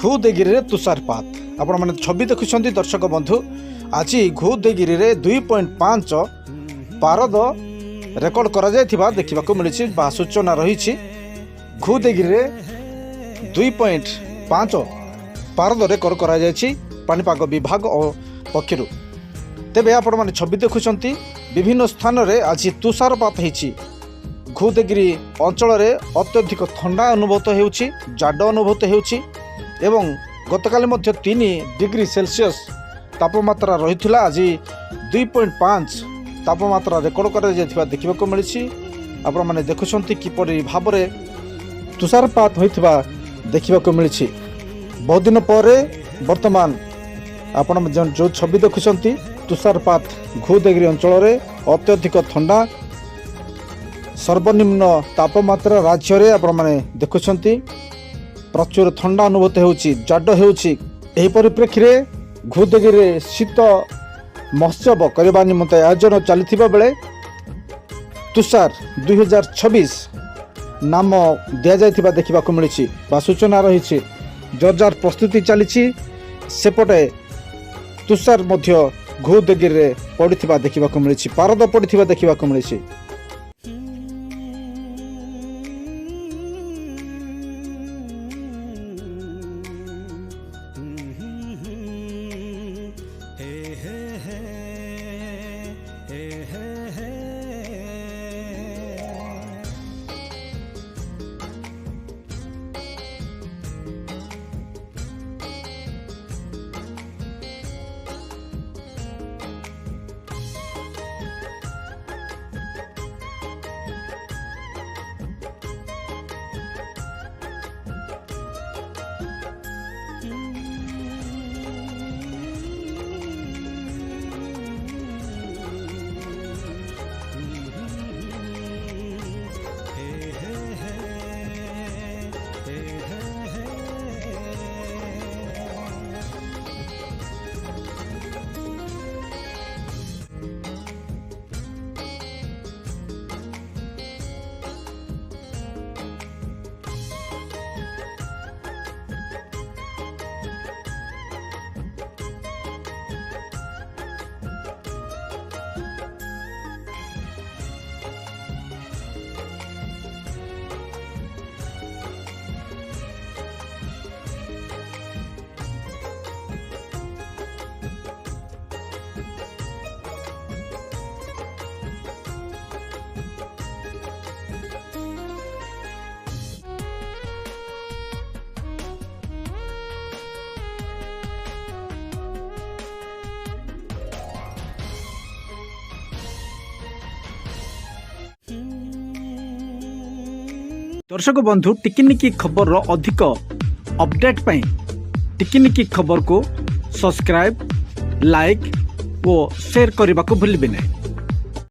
ଘୁଦେଗିରିରେ ତୁଷାରପାତ ଆପଣମାନେ ଛବି ଦେଖୁଛନ୍ତି ଦର୍ଶକ ବନ୍ଧୁ। ଆଜି ଘୁଦେଗିରିରେ 2.5 ପାରଦ ରେକର୍ଡ କରାଯାଇଥିବା ଦେଖିବାକୁ ମିଳିଛି ବା ସୂଚନା ରହିଛି। ଘୁଦେଗିରିରେ 2.5 ପାରଦ ରେକର୍ଡ କରାଯାଇଛି ପାଣିପାଗ ବିଭାଗ ପକ୍ଷରୁ। ତେବେ ଆପଣମାନେ ଛବି ଦେଖୁଛନ୍ତି ବିଭିନ୍ନ ସ୍ଥାନରେ ଆଜି ତୁଷାରପାତ ହୋଇଛି। ଘୁଦେଗିରି ଅଞ୍ଚଳରେ ଅତ୍ୟଧିକ ଥଣ୍ଡା ଅନୁଭୂତ ହେଉଛି, ଜାଡ଼ ଅନୁଭୂତ ହେଉଛି ଏବଂ ଗତକାଲି ମଧ୍ୟ 3 ଡିଗ୍ରୀ ସେଲସିୟସ୍ ତାପମାତ୍ରା ରହିଥିଲା। ଆଜି 2.5 ତାପମାତ୍ରା ରେକର୍ଡ କରାଯାଇଥିବା ଦେଖିବାକୁ ମିଳିଛି। ଆପଣମାନେ ଦେଖୁଛନ୍ତି କିପରି ଭାବରେ ତୁଷାରପାତ ହୋଇଥିବା ଦେଖିବାକୁ ମିଳିଛି। ବହୁତ ଦିନ ପରେ ବର୍ତ୍ତମାନ ଆପଣ ଯେଉଁ ଛବି ଦେଖୁଛନ୍ତି ତୁଷାରପାତ ଘୁଦେଗିରି ଅଞ୍ଚଳରେ ଅତ୍ୟଧିକ ଥଣ୍ଡା ସର୍ବନିମ୍ନ ତାପମାତ୍ରା ରାଜ୍ୟରେ ଆପଣମାନେ ଦେଖୁଛନ୍ତି ପ୍ରଚୁର ଥଣ୍ଡା ଅନୁଭୂତ ହେଉଛି, ଜାଡ଼ ହେଉଛି। ଏହି ପରିପ୍ରେକ୍ଷୀରେ ଘୁଦେଗିରିରେ ଶୀତ ମହୋତ୍ସବ କରିବା ନିମନ୍ତେ ଆୟୋଜନ ଚାଲିଥିବା ବେଳେ ତୁଷାର 2026 ନାମ ଦିଆଯାଇଥିବା ଦେଖିବାକୁ ମିଳିଛି ବା ସୂଚନା ରହିଛି। ଜୋରଦାର ପ୍ରସ୍ତୁତି ଚାଲିଛି। ସେପଟେ ତୁଷାର ମଧ୍ୟ ଘୁଦେଗିରିରେ ପଡ଼ିଥିବା ଦେଖିବାକୁ ମିଳିଛି, ପାରଦ ପଡ଼ିଥିବା ଦେଖିବାକୁ ମିଳିଛି। दर्शक बंधु टिकिनिकी खबर अधिक अपडेट पाई टिकिनिकी खबर को सब्सक्राइब, लाइक और शेयर करने को भूलिए नहीं।